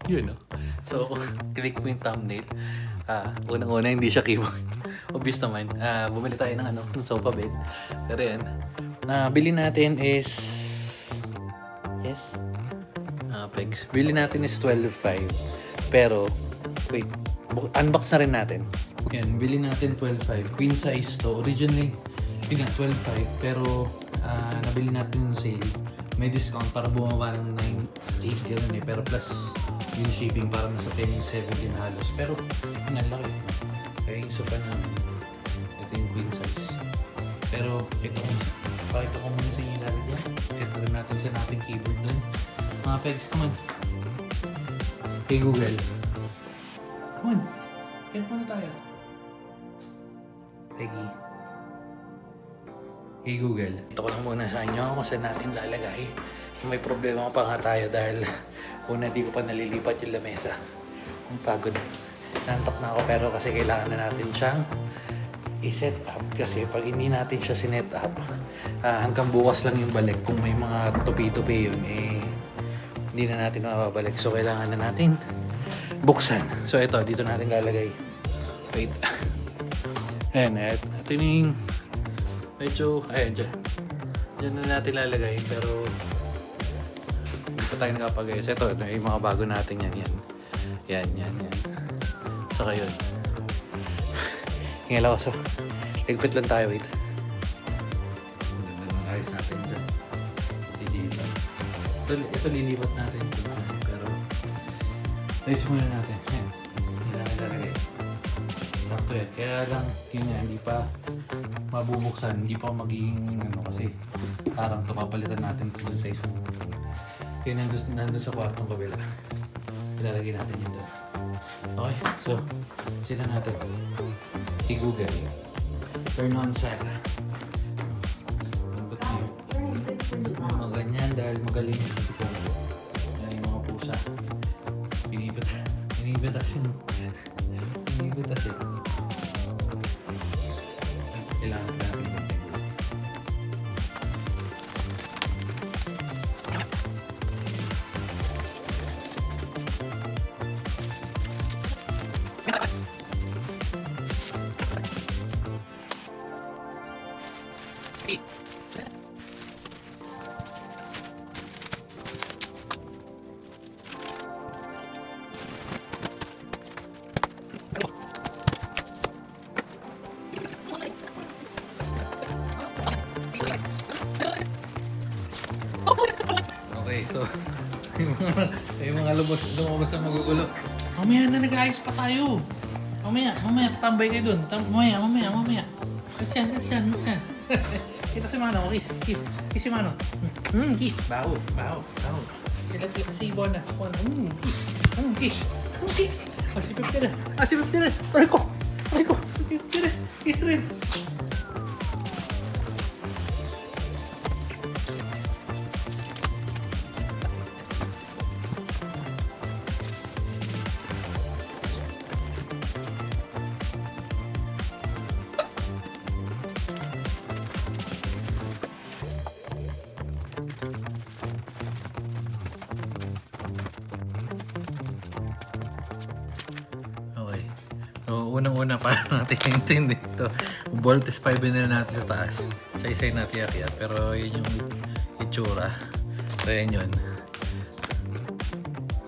Yun, no? So, click mo yung thumbnail. Unang-una, hindi siya keyboard. Obvious naman. Bumili tayo ng ng sofa bed. Pero yan. Bili natin is... Yes? Pegs. Bili natin is 12.5. Pero, wait. Unbox na rin natin. Yan, bili natin 12.5. Queen size to. Originally, yun nga, 12.5. Pero, nabili natin yung sale. May discount para bumaba ng 9.8 gano'n eh. Pero plus yung shipping para nasa 10.7 din halos. Pero ang laki. Kaya yung sofa namin. Ito yung queen size. Pero pakita ko muna sa inyo lahat yan. Ito rin natin sa nating keyboard dun. Mga pegs, come on. Hey Google. Come on. Kaya muna tayo. Peggy. Hey Google. Ito ko lang muna sa inyo kung saan natin lalagay. May problema pa nga tayo dahil una di ko pa nalilipat yung lamesa. Ang pagod. Nantok na ako pero kasi kailangan na natin siyang i-set up. Kasi pag hindi natin siya sinet up, hanggang bukas lang yung balik. Kung may mga tupi-tupi yun, hindi na natin mababalik. So kailangan na natin buksan. So ito, dito natin lalagay. Wait. Ayan, ito yung medyo, ayan dyan. Dyan na natin lalagay, pero hindi pa tayo nakapag-ayos. Ito yung mga bago natin yan. Yan. Saka yun. Hingala ko. So, ligpit lang tayo, wait. Ayos natin dyan. Ito lilipat natin. Pero, ayos muna natin. Yan. Hindi natin lalagay. Sakto yan. Kaya lang, yun nga, hindi pa mabubuksan, hindi pa magiging kasi parang papalitan natin ito dun sa isang yun nandun sa kwartong kabila. Ilalagay natin yun doon. Okay, so sila natin i-google turn on set. Ambot nyo mga ganyan dahil magaling yung mga pusa pinipitas yun. Kailangan natin yung okay, so yung mga lumabas na magugulo. Mamaya na nag-ayos pa tayo. Mamaya, tambay kayo dun. Mamaya. Kasi yan. Ito si Mano, kiss si Mano. Kiss. Baho. Si Bona. Kiss. Si Peptera. Aray ko. Peptera. Kiss rin. Unang-una para natin intindi ito. Voltage 5 na natin sa taas. Sa isa natin akyat. Pero yun yung itsura. So yan yun.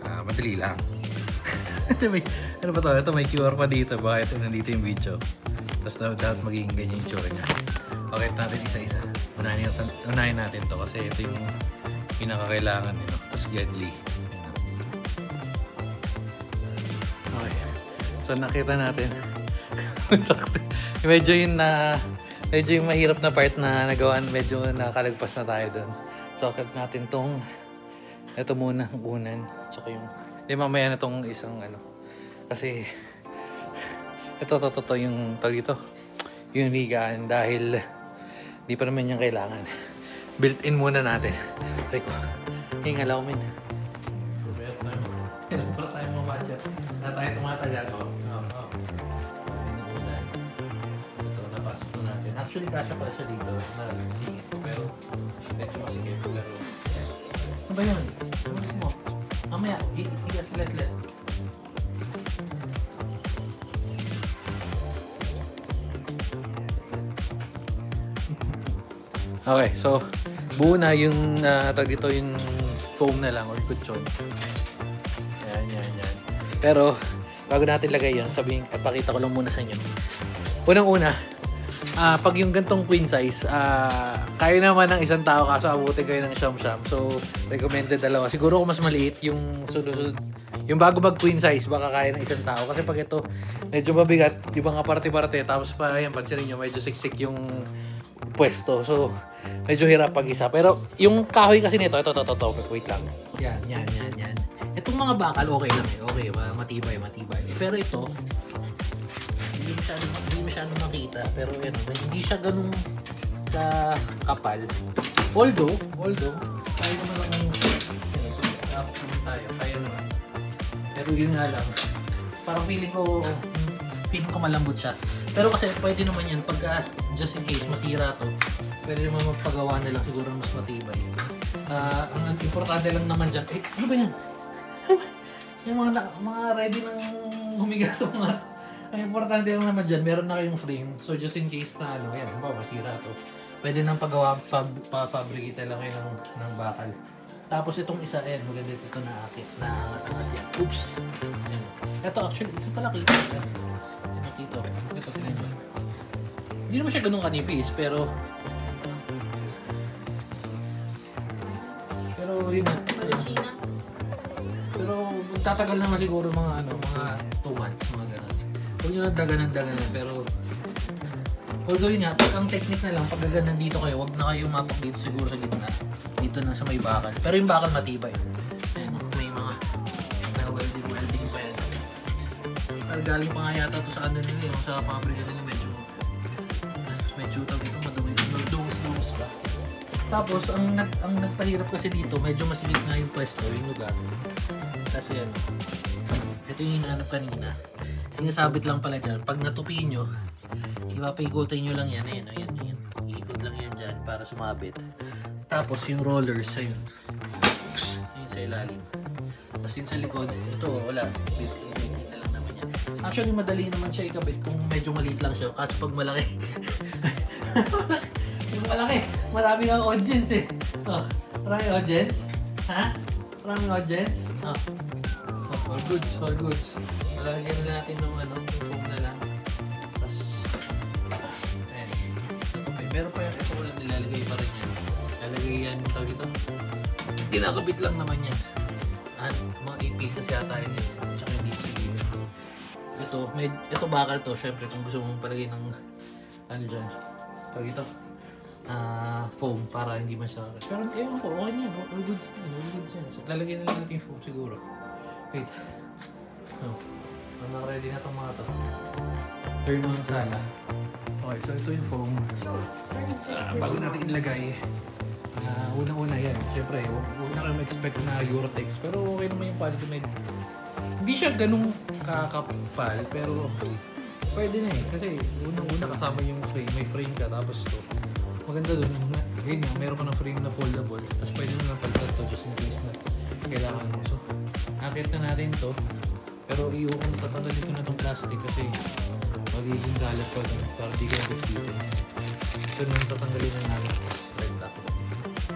Madali lang. Ano ba to? Ito may QR pa dito. Bakit nandito yung video? Tapos dapat magiging ganyan yung itsura niya. Okay, natin isa-isa. Unahin natin to kasi ito yung pinakakailangan nito. Tapos Gedli. Okay. So nakita natin. medyo yung mahirap na part na nagawa, medyo nakalagpas na tayo dun. So akit natin tong ito muna ang unan. Tsaka yung mamaya na tong isang kasi ito yung tag ito. Yung higaan dahil di pa naman yung kailangan. Built-in muna natin. Rico, hingalaw min. Para tayo mabudget. Na tayo tumatagal. Pinuulan. Ito, napasok natin. Actually, kasya pala siya dito. Singit. Pero, medyo masikip. Pero, ano ba yun? Ano mo? Mamaya, Yes, let. Okay, so buo na yung tawag dito yung foam na lang or kutsyon. Yan. Pero bago natin lagay yan, pakita ko lang muna sa inyo. Unang-una, pag yung gantong queen size, kaya naman ng isang tao kaso abutin kayo ng siyam-siyam. So, recommended dalawa. Siguro kung mas maliit yung sunod-sunod, yung bago mag queen size, baka kaya ng isang tao. Kasi pag ito, medyo mabigat, yung mga parte-parte, tapos pa, yan, pansinin nyo, medyo siksik yung pwesto. So, medyo hirap pag-isa. Pero, yung kahoy kasi nito, ito, wait lang. Yan. Itong mga bakal, okay lang eh. Okay, matibay. Pero ito, hindi masyadong makita. Pero, yan, hindi siya ganun kapal. Although, kaya naman kaya naman. Pero yun nga lang, parang feeling ko malambot siya. Pero kasi pwede naman yan, pagka just in case masira to, pwede naman magpagawa na lang siguro mas matibay. Ang importante lang naman dyan, ano ba yan? Yung mga ready ng humiga to mga. Ang importante lang naman dyan, meron na kayong frame. So just in case na yan, masira to. Pwede nang pagawa, pa-fabricate lang kayo ng bakal. Tapos itong isa, maganda ito naangat yan. Oops! Ayan. Ito actually, ito pala kita. Ito, tingnan nyo. Hindi naman siya ganun kanipis, pero yun nga. Pero tatagal naman siguro mga 2 months, mga gano'n. Huwag nyo nang dagan, pero although yun nga, ang technique na lang, pag gaganan dito kayo, huwag na kayo mapak dito siguro sa gitna. Dito na sa may bakal. Pero yung bakal matibay. Ayan, may mga welding pa yan. Galing pa nga yata to sa ano nila, yung sa pabrika nila medyo madumi. Dungos ba? Tapos, ang nagpahirap kasi dito, medyo masikip na yung pwesto, yung lugar. Kasi yan. Ito yung hinahanap kanina. Sinasabit lang pala dyan. Pag natupi nyo, ipapaikutin nyo lang yan. Ayan. Iikot lang yan dyan para sumabit. Tapos yung rollers, ayun. Oops, ayun sa ilalim. Tapos yun sa likod, ito wala. Bit na lang naman yan. Actually, madali naman siya ikabit kung medyo maliit lang siya. Kaso pag malaki, yung malaki, maraming ang audience eh. Maraming audience? Ha? Maraming audience? All goods. Lalagyan na natin ng yung foam na lang. Tapos, ayan. Pero pa ito wala nilalagay pa rin yan. Lalagay yan, tawag ito. Kinakabit lang naman yan. Mga 8 pieces yata yun. Tsaka hindi siguro. Ito bakal to. Syempre kung gusto mong palagay ng dyan. Tawag ito. Foam para hindi masakit. Pero ewan ko, okay yan. All goods yan. So, lalagyan na natin yung foam siguro. Wait. Ready na itong mga to. Turn on sala. Okay, so ito yung foam. Bago natin ilagay, unang-una yan. Siyempre, huwag na kayo ma-expect na Eurotex. Pero okay naman yung quality. Hindi siya ganung kakapal, pero pwede na eh. Kasi unang-una kasama yung frame. May frame ka, tapos to. Maganda dun, ganyan, meron ka ng frame na foldable. Tapos pwede mo lang palitan to just in case na kailangan mo. So, nakit na natin to. Pero tatanggalin ko na itong plastic kasi magiging galat pa dun para di ka bitin. Ito naman tatanggalin na namin. Right back.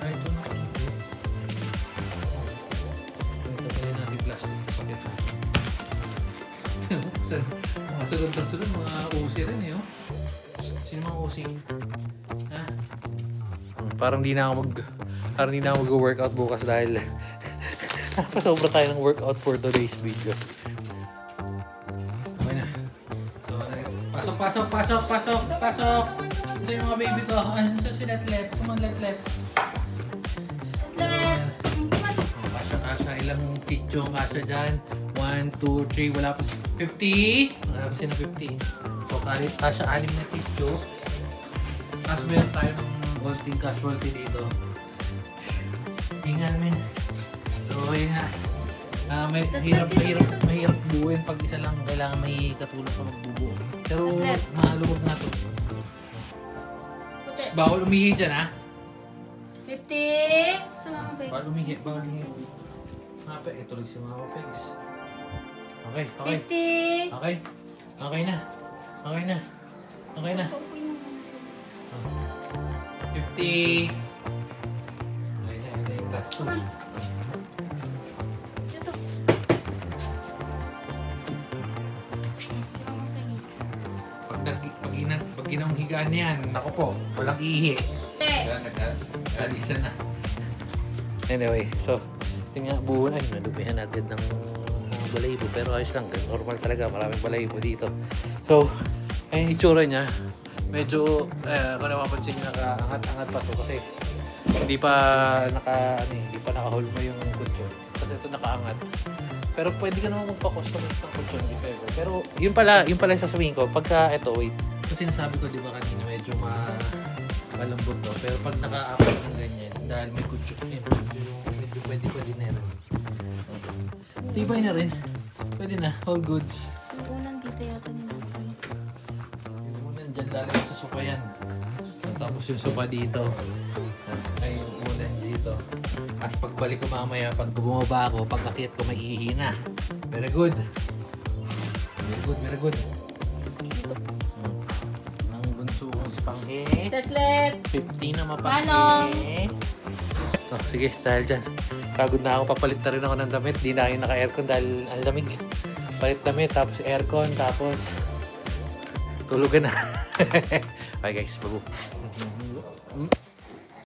Ito na kayo. Tatanggalin natin plastic. Sakit na. Mga sunod, mga usi rin eh. Sino mga usi? Ha? Parang di na ako mag-workout bukas dahil sobra tayo ng workout for today's video. Okay na. So, pasok. Isa yung mga baby ko. Ano si Letlet? Come on, Letlet. Kasha. Ilang chicho ang kasha dyan? 1, 2, 3. Wala pa. 50. Wala pa siya na 50. So, kasha 6 na chicho. Tapos meron tayong konting casualty dito. Hingan min. So, yun nga. Mahirap buuin pag isa lang. Kailangan may katulong pa magbubuo. Pero, maluwag na to. Bawal umihi dyan, ha? 50! Sa mga baby. Bawal umihi. Mape, ituloy si Mama Pegs. Okay, okay. 50. Okay. Okay na. Okay na. Okay na. 50. Okay na, ito yung last two. Ito. Pag ginawang higaan niyan, naku po, walang ihi. Nag-alisa na. Anyway, so, yun nga, buo na. Nadumihan natin ng balahibo. Pero ayos lang, normal talaga. Maraming balahibo dito. So, ayun yung itsura niya. Medyo, kung napapansin, nakaangat-angat pa to kasi hindi pa nakahulma yung kutsyon. Kasi ito nakaangat. Pero pwede ka naman magpa-customize ng kutsyon, if ever. Pero yun pala yung sasabihin ko, pagka ito, wait. Kasi sinasabi ko, di ba kanina, medyo malambot to. Pero pag naka-apat ng ganyan, dahil may kutsyon, medyo pwede na rin. Tibay na rin. Pwede na, all goods. Yung unang dito yata nila. Yung unang dyan lalagay sa sopa yan. Tapos yung sopa dito. Ay, yung unang dito. As pagbalik ko mamaya, pag bumaba ako, pag akit ko, may ihina. Very good. Very good, very good. Ang bunso kong si Panghe. Tetlet. 50 na mapanghe. Manong. Oh, sige, dahil dyan. Pagod na ako, papalit na rin ako ng damit. Di na kayo naka-aircon dahil ang lamig. Palit damit, tapos aircon, tapos tulugan na. Bye guys, babu.